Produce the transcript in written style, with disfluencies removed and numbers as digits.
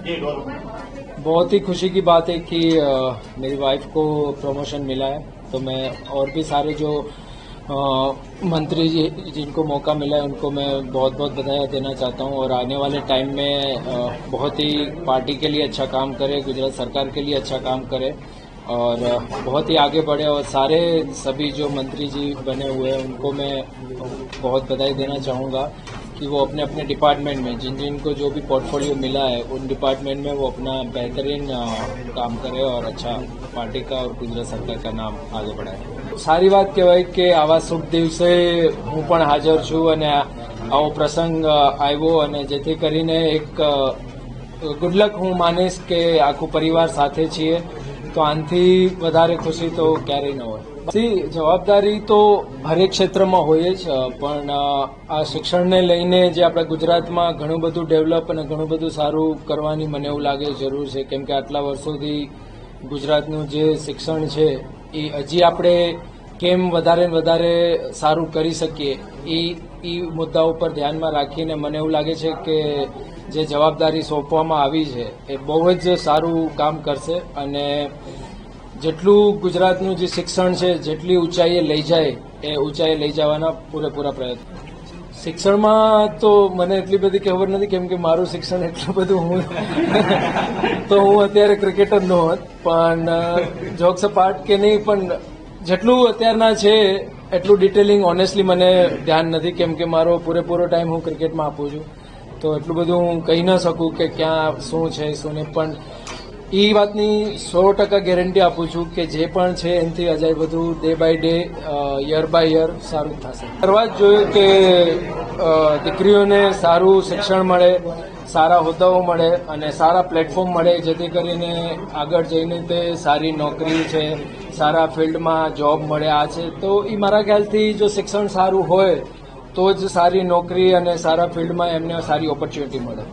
बहुत ही खुशी की बात है कि मेरी वाइफ को प्रमोशन मिला है, तो मैं और भी सारे जो मंत्री जी जिनको मौका मिला है उनको मैं बहुत बहुत बधाई देना चाहता हूं और आने वाले टाइम में बहुत ही पार्टी के लिए अच्छा काम करे, गुजरात सरकार के लिए अच्छा काम करे और बहुत ही आगे बढ़े। और सारे सभी जो मंत्री जी बने हुए हैं उनको मैं बहुत बधाई देना चाहूँगा कि वो अपने अपने डिपार्टमेंट में जिन जिनको जो भी पोर्टफोलियो मिला है उन डिपार्टमेंट में वो अपना बेहतरीन काम करे और अच्छा पार्टी का और गुजरात सरकार का नाम आगे बढ़ाए। सारी बात કહેવાય કે આવા શુભ દિવસે હું પણ હાજર છું અને આવો પ્રસંગ આવ્યો અને જેથી કરીને એક ગુડલક હું માનીશ કે આખું પરિવાર સાથે છીએ, તો આનાથી વધારે ખુશી તો ક્યારેય ન હોય। જવાબદારી તો હરેક ક્ષેત્રમાં હોય જ, પણ આ શિક્ષણને લઈને જે આપણા ગુજરાતમાં ઘણું બધું ડેવલપ અને ઘણું બધું સારું કરવાની મને એવું લાગે જરૂર છે, કેમ કે આટલા વર્ષોથી ગુજરાતનું જે શિક્ષણ છે એ હજી આપણે કેમ વધારે ને વધારે સારું કરી શકીએ એ મુદ્દા ઉપર ધ્યાનમાં રાખીને મને એવું લાગે છે કે જે જવાબદારી સોંપવામાં આવી છે એ બહુ જ સારું કામ કરશે અને જેટલું ગુજરાતનું જે શિક્ષણ છે જેટલી ઊંચાઈએ લઈ જાય એ ઊંચાઈએ લઈ જવાના પૂરેપૂરા પ્રયત્ન। શિક્ષણમાં તો મને એટલી બધી ખબર નથી, કેમ કે મારું શિક્ષણ એટલું બધું તો હું અત્યારે ક્રિકેટર ન હોત, પણ જોક્સ અપાર્ટ કે નહીં, પણ જેટલું અત્યારના છે એટલું ડિટેલિંગ ઓનેસ્ટલી મને ધ્યાન નથી, કેમ કે મારો પૂરેપૂરો ટાઈમ હું ક્રિકેટમાં આપું છું, તો એટલું બધું હું કહી ન શકું કે ક્યાં શું છે શું નહીં, પણ એ વાતની 100% ગેરંટી આપું છું કે જે પણ છે એનાથી અજાય બધું day by day year by year સારું થશે। કરવા જ જોઈએ કે દીકરીઓને સારું શિક્ષણ મળે, સારા હોદ્દાઓ મળે અને સારા પ્લેટફોર્મ મળે, જેથી કરીને આગળ જઈને તે સારી નોકરી છે, સારા ફિલ્ડમાં જોબ મળે આ છે, તો એ મારા ખ્યાલથી જો શિક્ષણ સારું હોય તો જ સારી નોકરી અને સારા ફિલ્ડમાં એમને સારી ઓપોર્ચ્યુનિટી મળે।